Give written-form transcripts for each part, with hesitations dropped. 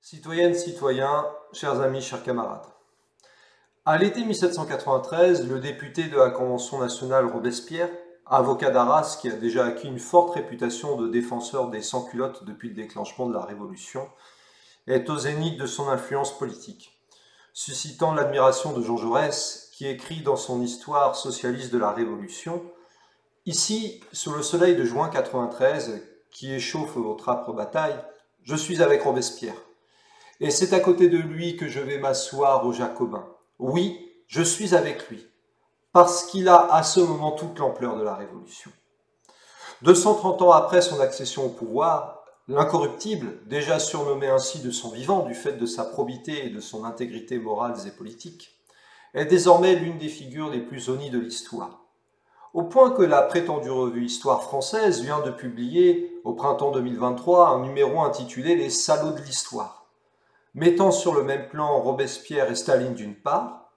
Citoyennes, citoyens, chers amis, chers camarades. À l'été 1793, le député de la Convention nationale Robespierre, avocat d'Arras qui a déjà acquis une forte réputation de défenseur des sans-culottes depuis le déclenchement de la Révolution, est au zénith de son influence politique, suscitant l'admiration de Jean Jaurès, qui écrit dans son Histoire socialiste de la Révolution: ici, sous le soleil de juin 93, qui échauffe votre âpre bataille, je suis avec Robespierre. Et c'est à côté de lui que je vais m'asseoir aux Jacobins. Oui, je suis avec lui, parce qu'il a à ce moment toute l'ampleur de la Révolution. 230 ans après son accession au pouvoir, l'incorruptible, déjà surnommé ainsi de son vivant du fait de sa probité et de son intégrité morale et politique, est désormais l'une des figures les plus honnies de l'histoire. Au point que la prétendue revue Histoire française vient de publier, au printemps 2023, un numéro intitulé « Les salauds de l'histoire », mettant sur le même plan Robespierre et Staline d'une part,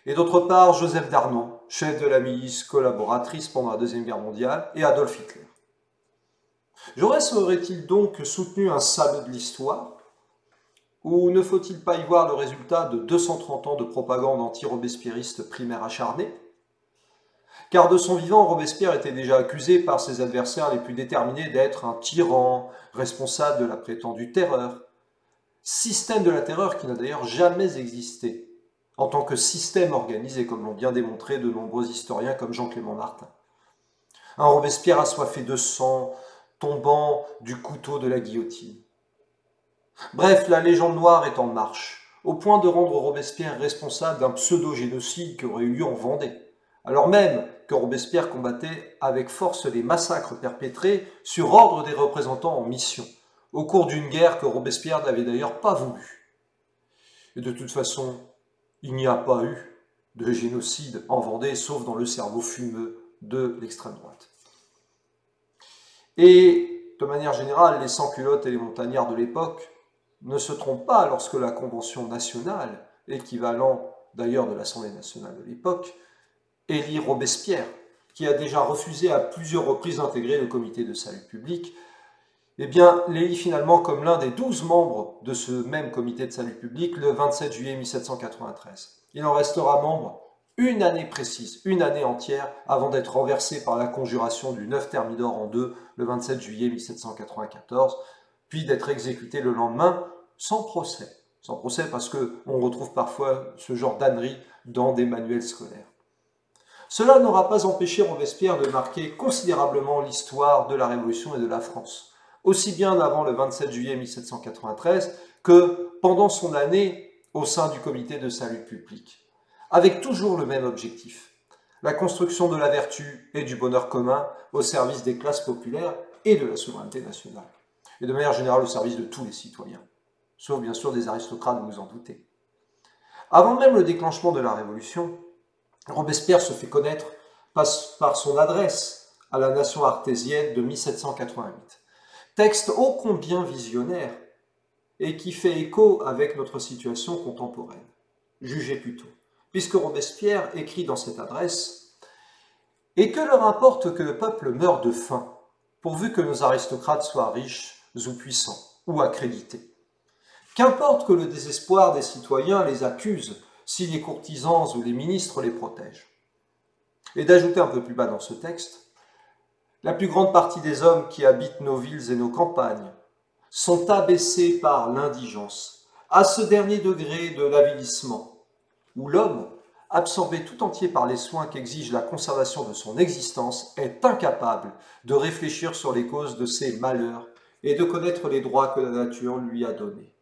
et d'autre part Joseph Darnan, chef de la milice collaboratrice pendant la Deuxième Guerre mondiale, et Adolf Hitler. Jaurès aurait-il donc soutenu un salaud de l'histoire, ou ne faut-il pas y voir le résultat de 230 ans de propagande anti-robespierriste primaire acharnée? Car de son vivant, Robespierre était déjà accusé par ses adversaires les plus déterminés d'être un tyran, responsable de la prétendue terreur, système de la terreur qui n'a d'ailleurs jamais existé, en tant que système organisé, comme l'ont bien démontré de nombreux historiens comme Jean-Clément Martin. Un Robespierre assoiffé de sang, tombant du couteau de la guillotine. Bref, la légende noire est en marche, au point de rendre Robespierre responsable d'un pseudo-génocide qui aurait eu lieu en Vendée, alors même que Robespierre combattait avec force les massacres perpétrés sur ordre des représentants en mission, au cours d'une guerre que Robespierre n'avait d'ailleurs pas voulu. Et de toute façon, il n'y a pas eu de génocide en Vendée, sauf dans le cerveau fumeux de l'extrême droite. Et, de manière générale, les sans-culottes et les montagnards de l'époque ne se trompent pas lorsque la Convention nationale, équivalent d'ailleurs de l'Assemblée nationale de l'époque, élit Robespierre, qui a déjà refusé à plusieurs reprises d'intégrer le comité de salut public, eh bien, l'élit finalement comme l'un des 12 membres de ce même comité de salut public le 27 juillet 1793. Il en restera membre une année précise, une année entière, avant d'être renversé par la conjuration du 9 Thermidor en deux le 27 juillet 1794, puis d'être exécuté le lendemain sans procès. Sans procès parce qu'on retrouve parfois ce genre d'ânerie dans des manuels scolaires. Cela n'aura pas empêché Robespierre de marquer considérablement l'histoire de la Révolution et de la France, aussi bien avant le 27 juillet 1793 que pendant son année au sein du comité de salut public, avec toujours le même objectif, la construction de la vertu et du bonheur commun au service des classes populaires et de la souveraineté nationale, et de manière générale au service de tous les citoyens, sauf bien sûr des aristocrates, vous vous en doutez. Avant même le déclenchement de la Révolution, Robespierre se fait connaître par son adresse à la nation artésienne de 1788. Texte ô combien visionnaire et qui fait écho avec notre situation contemporaine. Jugez plutôt, puisque Robespierre écrit dans cette adresse « Et que leur importe que le peuple meure de faim, pourvu que nos aristocrates soient riches ou puissants, ou accrédités. Qu'importe que le désespoir des citoyens les accuse, si les courtisans ou les ministres les protègent. » Et d'ajouter un peu plus bas dans ce texte, la plus grande partie des hommes qui habitent nos villes et nos campagnes sont abaissés par l'indigence, à ce dernier degré de l'avilissement, où l'homme, absorbé tout entier par les soins qu'exige la conservation de son existence, est incapable de réfléchir sur les causes de ses malheurs et de connaître les droits que la nature lui a donnés.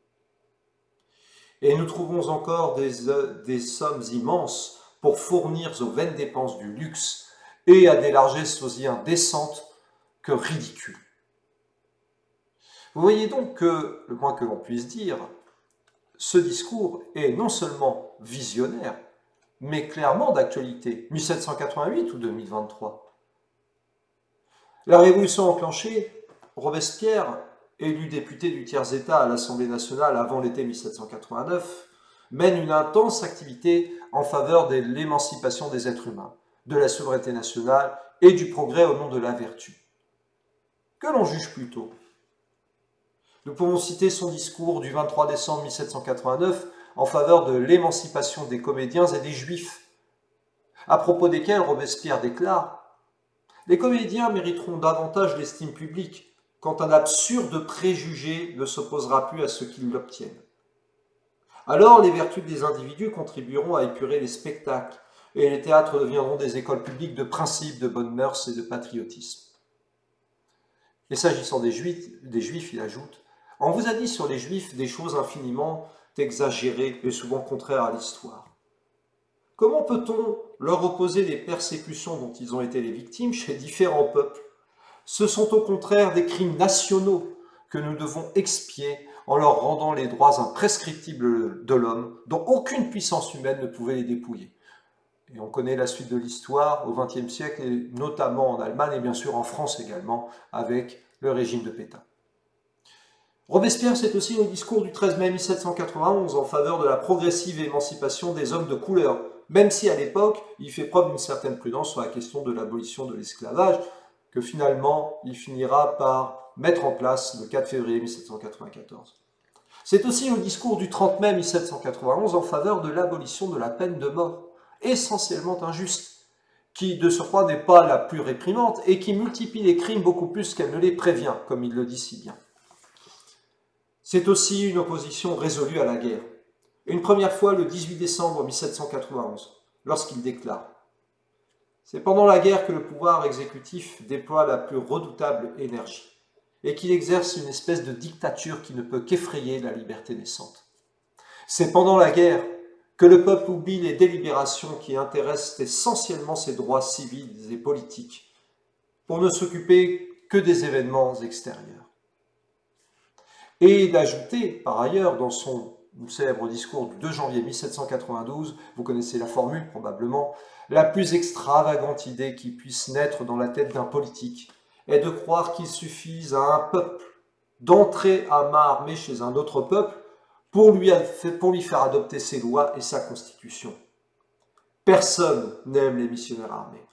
Et nous trouvons encore des sommes immenses pour fournir aux vaines dépenses du luxe et à des largesses aussi indécentes que ridicules. Vous voyez donc que, le moins que l'on puisse dire, ce discours est non seulement visionnaire, mais clairement d'actualité. 1788 ou 2023. La Révolution enclenchée, Robespierre, élu député du tiers-État à l'Assemblée nationale avant l'été 1789, mène une intense activité en faveur de l'émancipation des êtres humains, de la souveraineté nationale et du progrès au nom de la vertu. Que l'on juge plutôt. Nous pouvons citer son discours du 23 décembre 1789 en faveur de l'émancipation des comédiens et des juifs, à propos desquels Robespierre déclare « Les comédiens mériteront davantage l'estime publique quand un absurde préjugé ne s'opposera plus à ceux qui l'obtiennent. Alors les vertus des individus contribueront à épurer les spectacles, et les théâtres deviendront des écoles publiques de principes, de bonnes mœurs et de patriotisme. » Et s'agissant des Juifs, il ajoute « On vous a dit sur les Juifs des choses infiniment exagérées et souvent contraires à l'histoire. Comment peut-on leur opposer les persécutions dont ils ont été les victimes chez différents peuples? Ce sont au contraire des crimes nationaux que nous devons expier en leur rendant les droits imprescriptibles de l'homme, dont aucune puissance humaine ne pouvait les dépouiller. » Et on connaît la suite de l'histoire au XXe siècle, et notamment en Allemagne et bien sûr en France également, avec le régime de Pétain. Robespierre, c'est aussi au discours du 13 mai 1791 en faveur de la progressive émancipation des hommes de couleur, même si à l'époque, il fait preuve d'une certaine prudence sur la question de l'abolition de l'esclavage, que finalement, il finira par mettre en place le 4 février 1794. C'est aussi au discours du 30 mai 1791 en faveur de l'abolition de la peine de mort, essentiellement injuste, qui de surcroît n'est pas la plus réprimante et qui multiplie les crimes beaucoup plus qu'elle ne les prévient, comme il le dit si bien. C'est aussi une opposition résolue à la guerre. Une première fois le 18 décembre 1791, lorsqu'il déclare « C'est pendant la guerre que le pouvoir exécutif déploie la plus redoutable énergie et qu'il exerce une espèce de dictature qui ne peut qu'effrayer la liberté naissante. C'est pendant la guerre que le peuple oublie les délibérations qui intéressent essentiellement ses droits civils et politiques, pour ne s'occuper que des événements extérieurs. » Et d'ajouter, par ailleurs, dans son célèbre discours du 2 janvier 1792, vous connaissez la formule probablement, la plus extravagante idée qui puisse naître dans la tête d'un politique est de croire qu'il suffise à un peuple d'entrer à main armée chez un autre peuple pour lui faire adopter ses lois et sa constitution. Personne n'aime les missionnaires armés.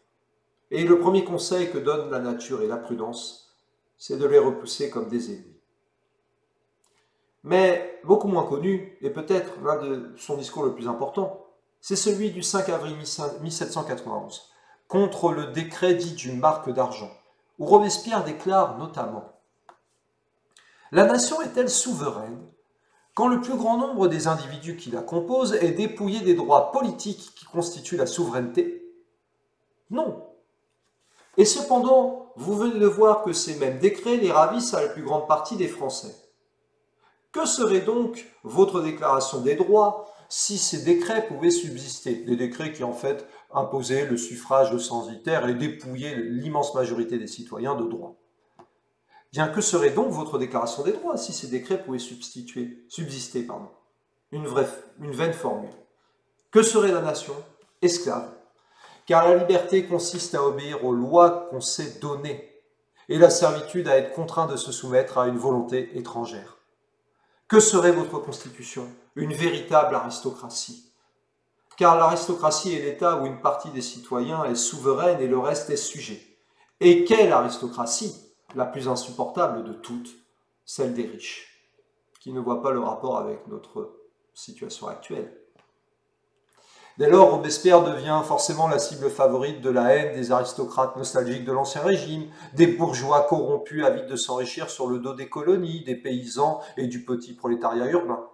Et le premier conseil que donnent la nature et la prudence, c'est de les repousser comme des ennemis. Mais beaucoup moins connu, et peut-être l'un de son discours le plus important, c'est celui du 5 avril 1791, contre le décret dit du marque d'argent, où Robespierre déclare notamment « La nation est-elle souveraine quand le plus grand nombre des individus qui la composent est dépouillé des droits politiques qui constituent la souveraineté? Non. Et cependant, vous venez de voir que ces mêmes décrets les ravissent à la plus grande partie des Français. Que serait donc votre déclaration des droits si ces décrets pouvaient subsister? Des décrets qui en fait imposaient le suffrage censitaire et dépouillaient l'immense majorité des citoyens de droits. Bien, que serait donc votre déclaration des droits si ces décrets pouvaient subsister? Une vaine formule. Que serait la nation? Esclave. Car la liberté consiste à obéir aux lois qu'on s'est données, et la servitude à être contraint de se soumettre à une volonté étrangère. Que serait votre constitution? Une véritable aristocratie. Car l'aristocratie est l'état où une partie des citoyens est souveraine et le reste est sujet. Et quelle aristocratie? La plus insupportable de toutes, celle des riches, qui ne voient pas le rapport avec notre situation actuelle. Dès lors, Robespierre devient forcément la cible favorite de la haine des aristocrates nostalgiques de l'Ancien Régime, des bourgeois corrompus avides de s'enrichir sur le dos des colonies, des paysans et du petit prolétariat urbain,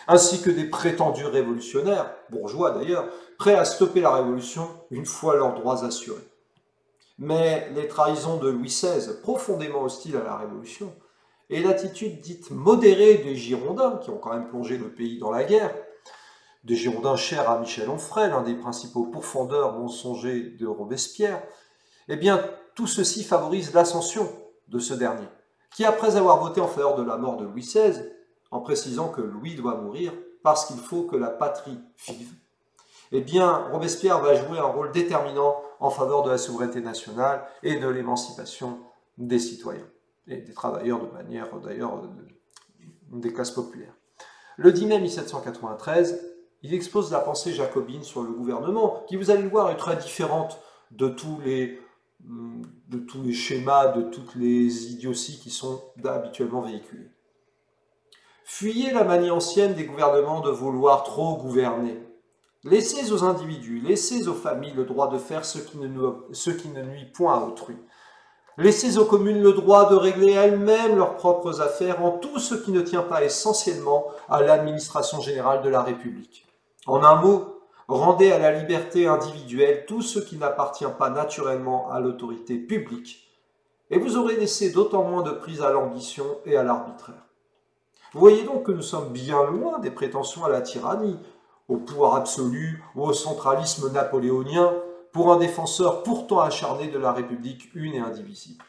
ainsi que des prétendus révolutionnaires, bourgeois d'ailleurs, prêts à stopper la révolution une fois leurs droits assurés. Mais les trahisons de Louis XVI, profondément hostiles à la Révolution, et l'attitude dite modérée des Girondins, qui ont quand même plongé le pays dans la guerre, des Girondins chers à Michel Onfray, l'un des principaux pourfendeurs mensongers de Robespierre, eh bien, tout ceci favorise l'ascension de ce dernier, qui, après avoir voté en faveur de la mort de Louis XVI, en précisant que Louis doit mourir parce qu'il faut que la patrie vive, eh bien, Robespierre va jouer un rôle déterminant en faveur de la souveraineté nationale et de l'émancipation des citoyens et des travailleurs de manière, d'ailleurs, des classes populaires. Le 10 mai 1793, il expose la pensée jacobine sur le gouvernement, qui, vous allez le voir, est très différente de tous les schémas, de toutes les idioties qui sont habituellement véhiculées. Fuyez la manie ancienne des gouvernements de vouloir trop gouverner. Laissez aux individus, laissez aux familles le droit de faire ce qui ne nuit point à autrui. Laissez aux communes le droit de régler elles-mêmes leurs propres affaires en tout ce qui ne tient pas essentiellement à l'administration générale de la République. En un mot, rendez à la liberté individuelle tout ce qui n'appartient pas naturellement à l'autorité publique, et vous aurez laissé d'autant moins de prise à l'ambition et à l'arbitraire. Vous voyez donc que nous sommes bien loin des prétentions à la tyrannie, au pouvoir absolu ou au centralisme napoléonien, pour un défenseur pourtant acharné de la République une et indivisible.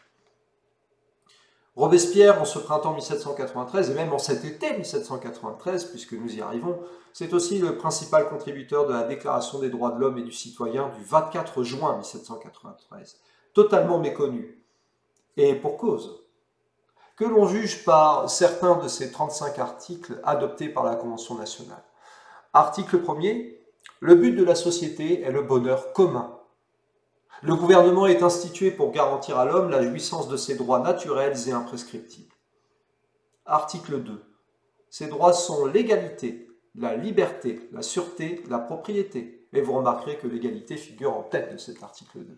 Robespierre, en ce printemps 1793, et même en cet été 1793, puisque nous y arrivons, c'est aussi le principal contributeur de la Déclaration des droits de l'homme et du citoyen du 24 juin 1793, totalement méconnu, et pour cause, que l'on juge par certains de ces 35 articles adoptés par la Convention nationale. Article 1er, le but de la société est le bonheur commun. Le gouvernement est institué pour garantir à l'homme la jouissance de ses droits naturels et imprescriptibles. Article 2. Ces droits sont l'égalité, la liberté, la sûreté, la propriété. Et vous remarquerez que l'égalité figure en tête de cet article 2.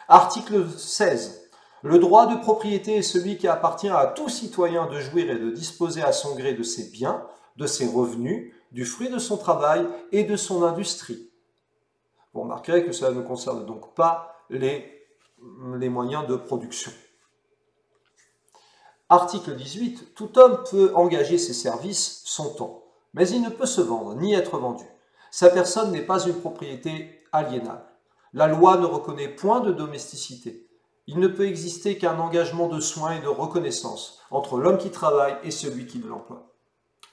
Article 16. Le droit de propriété est celui qui appartient à tout citoyen de jouir et de disposer à son gré de ses biens, de ses revenus, du fruit de son travail et de son industrie. Vous remarquerez que cela ne concerne donc pas les moyens de production. Article 18. Tout homme peut engager ses services, son temps, mais il ne peut se vendre ni être vendu. Sa personne n'est pas une propriété aliénable. La loi ne reconnaît point de domesticité. Il ne peut exister qu'un engagement de soins et de reconnaissance entre l'homme qui travaille et celui qui l'emploie.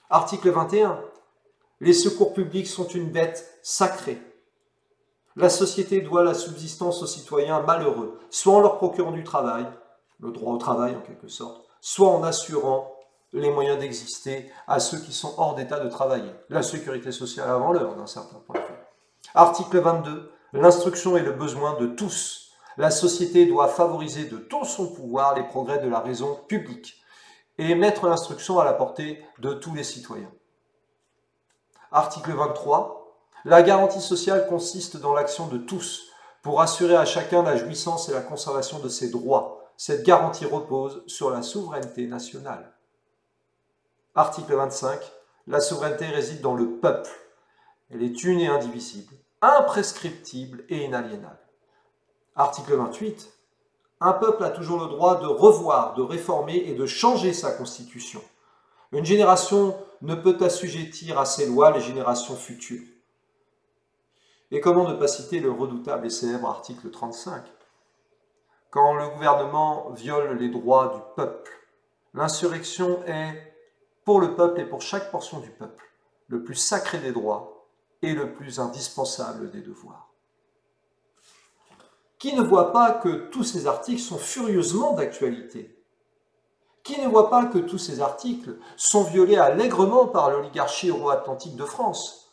Article 21. Les secours publics sont une dette sacrée. La société doit la subsistance aux citoyens malheureux, soit en leur procurant du travail, le droit au travail en quelque sorte, soit en assurant les moyens d'exister à ceux qui sont hors d'état de travailler. La sécurité sociale avant l'heure, d'un certain point de vue. Article 22. L'instruction est le besoin de tous. La société doit favoriser de tout son pouvoir les progrès de la raison publique et mettre l'instruction à la portée de tous les citoyens. Article 23. La garantie sociale consiste dans l'action de tous pour assurer à chacun la jouissance et la conservation de ses droits. Cette garantie repose sur la souveraineté nationale. Article 25. La souveraineté réside dans le peuple. Elle est une et indivisible, imprescriptible et inaliénable. Article 28. Un peuple a toujours le droit de revoir, de réformer et de changer sa constitution. Une génération ne peut assujettir à ses lois les générations futures. Et comment ne pas citer le redoutable et célèbre article 35 ? Quand le gouvernement viole les droits du peuple, l'insurrection est, pour le peuple et pour chaque portion du peuple, le plus sacré des droits et le plus indispensable des devoirs. Qui ne voit pas que tous ces articles sont furieusement d'actualité ? Qui ne voit pas que tous ces articles sont violés allègrement par l'oligarchie euro-atlantique de France,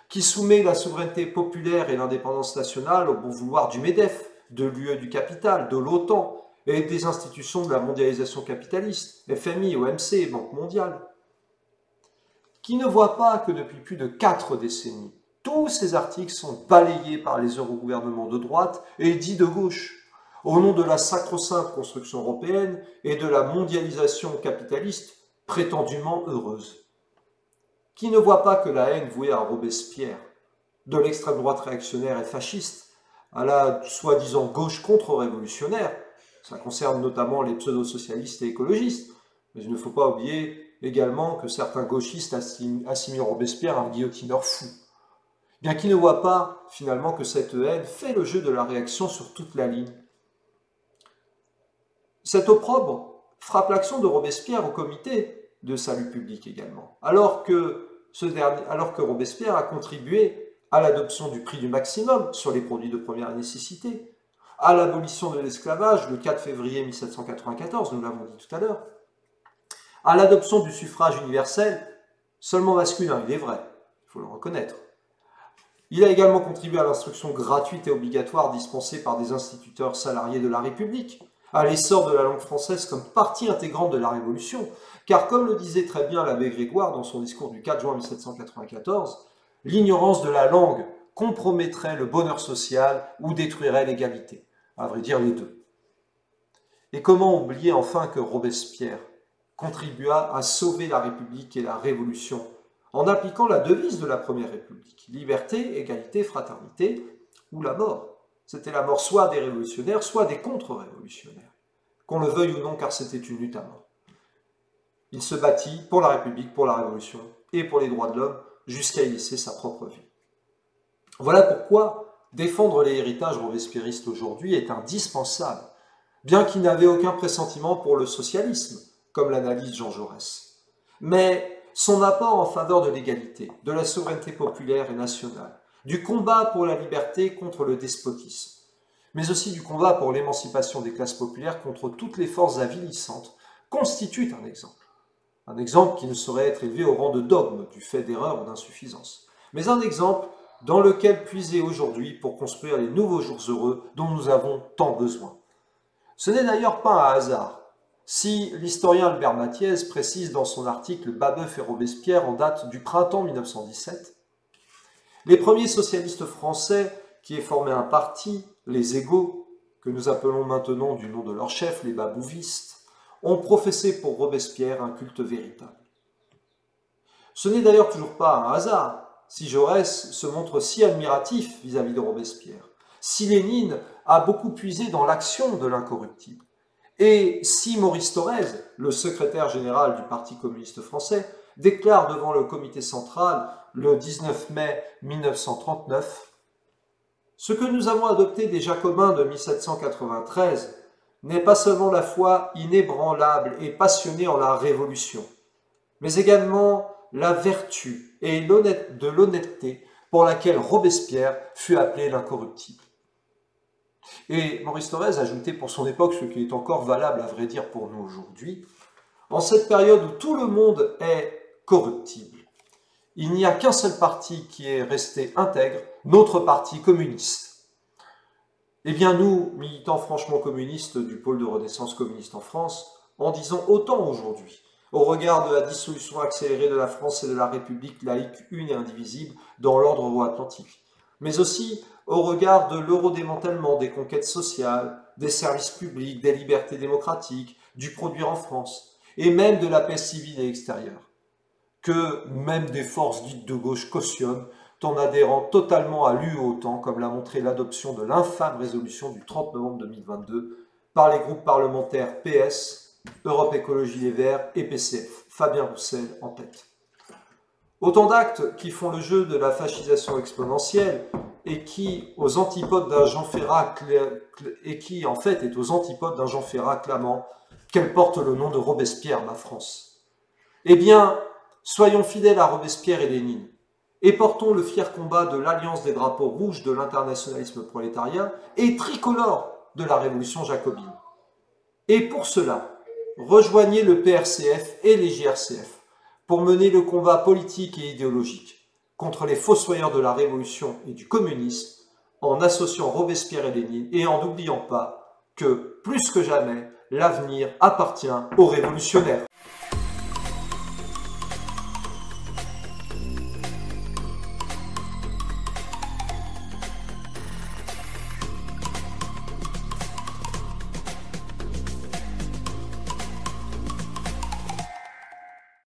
qui soumet la souveraineté populaire et l'indépendance nationale au bon vouloir du MEDEF, de l'UE du capital, de l'OTAN et des institutions de la mondialisation capitaliste, FMI, OMC, Banque mondiale. Qui ne voit pas que depuis plus de 4 décennies, tous ces articles sont balayés par les eurogouvernements de droite et dits de gauche, au nom de la sacro-sainte construction européenne et de la mondialisation capitaliste prétendument heureuse. Qui ne voit pas que la haine vouée à Robespierre, de l'extrême droite réactionnaire et fasciste, à la soi-disant gauche contre-révolutionnaire, ça concerne notamment les pseudo-socialistes et écologistes, mais il ne faut pas oublier également que certains gauchistes assimilent Robespierre à un guillotineur fou. Bien qui ne voit pas finalement que cette haine fait le jeu de la réaction sur toute la ligne. Cet opprobre frappe l'action de Robespierre au comité de salut public également, alors que Robespierre a contribué à l'adoption du prix du maximum sur les produits de première nécessité, à l'abolition de l'esclavage le 4 février 1794, nous l'avons dit tout à l'heure, à l'adoption du suffrage universel, seulement masculin, il est vrai, il faut le reconnaître. Il a également contribué à l'instruction gratuite et obligatoire dispensée par des instituteurs salariés de la République, à l'essor de la langue française comme partie intégrante de la Révolution, car comme le disait très bien l'abbé Grégoire dans son discours du 4 juin 1794, l'ignorance de la langue compromettrait le bonheur social ou détruirait l'égalité. À vrai dire, les deux. Et comment oublier enfin que Robespierre contribua à sauver la République et la Révolution en appliquant la devise de la Première République, liberté, égalité, fraternité, ou la mort. C'était la mort soit des révolutionnaires, soit des contre-révolutionnaires, qu'on le veuille ou non, car c'était une lutte à mort. Il se battit pour la République, pour la Révolution et pour les droits de l'homme, jusqu'à y laisser sa propre vie. Voilà pourquoi défendre les héritages robespierristes aujourd'hui est indispensable, bien qu'il n'avait aucun pressentiment pour le socialisme, comme l'analyse Jean Jaurès. Mais son apport en faveur de l'égalité, de la souveraineté populaire et nationale, du combat pour la liberté contre le despotisme, mais aussi du combat pour l'émancipation des classes populaires contre toutes les forces avilissantes, constitue un exemple. Un exemple qui ne saurait être élevé au rang de dogme, du fait d'erreur ou d'insuffisance, mais un exemple dans lequel puiser aujourd'hui pour construire les nouveaux jours heureux dont nous avons tant besoin. Ce n'est d'ailleurs pas un hasard si l'historien Albert Mathiez précise dans son article « Babeuf et Robespierre » en date du printemps 1917, les premiers socialistes français qui aient formé un parti, les Égaux, que nous appelons maintenant du nom de leur chef, les babouvistes, ont professé pour Robespierre un culte véritable. Ce n'est d'ailleurs toujours pas un hasard si Jaurès se montre si admiratif vis-à-vis de Robespierre, si Lénine a beaucoup puisé dans l'action de l'incorruptible, et si Maurice Thorez, le secrétaire général du Parti communiste français, déclare devant le comité central le 19 mai 1939 « Ce que nous avons adopté des Jacobins de 1793 n'est pas seulement la foi inébranlable et passionnée en la Révolution, mais également la vertu et de l'honnêteté pour laquelle Robespierre fut appelé l'incorruptible. » Et Maurice Thorez ajoutait pour son époque, ce qui est encore valable à vrai dire pour nous aujourd'hui, en cette période où tout le monde est corruptible, il n'y a qu'un seul parti qui est resté intègre, notre parti communiste. Eh bien nous, militants franchement communistes du pôle de renaissance communiste en France, en disons autant aujourd'hui, au regard de la dissolution accélérée de la France et de la République laïque une et indivisible dans l'ordre euro-atlantique, mais aussi au regard de l'eurodémantèlement des conquêtes sociales, des services publics, des libertés démocratiques, du produire en France, et même de la paix civile et extérieure, que même des forces dites de gauche cautionnent, en adhérant totalement à l'UE-OTAN, comme l'a montré l'adoption de l'infâme résolution du 30 novembre 2022 par les groupes parlementaires PS, Europe Écologie Les Verts et PCF, Fabien Roussel en tête. Autant d'actes qui font le jeu de la fascisation exponentielle et qui, aux antipodes d'un Jean Ferrat, en fait est aux antipodes d'un Jean Ferrat clamant qu'elle porte le nom de Robespierre, ma France. Eh bien, soyons fidèles à Robespierre et Lénine, et portons le fier combat de l'alliance des drapeaux rouges de l'internationalisme prolétarien et tricolore de la révolution jacobine. Et pour cela, rejoignez le PRCF et les JRCF pour mener le combat politique et idéologique contre les fossoyeurs de la révolution et du communisme en associant Robespierre et Lénine et en n'oubliant pas que, plus que jamais, l'avenir appartient aux révolutionnaires.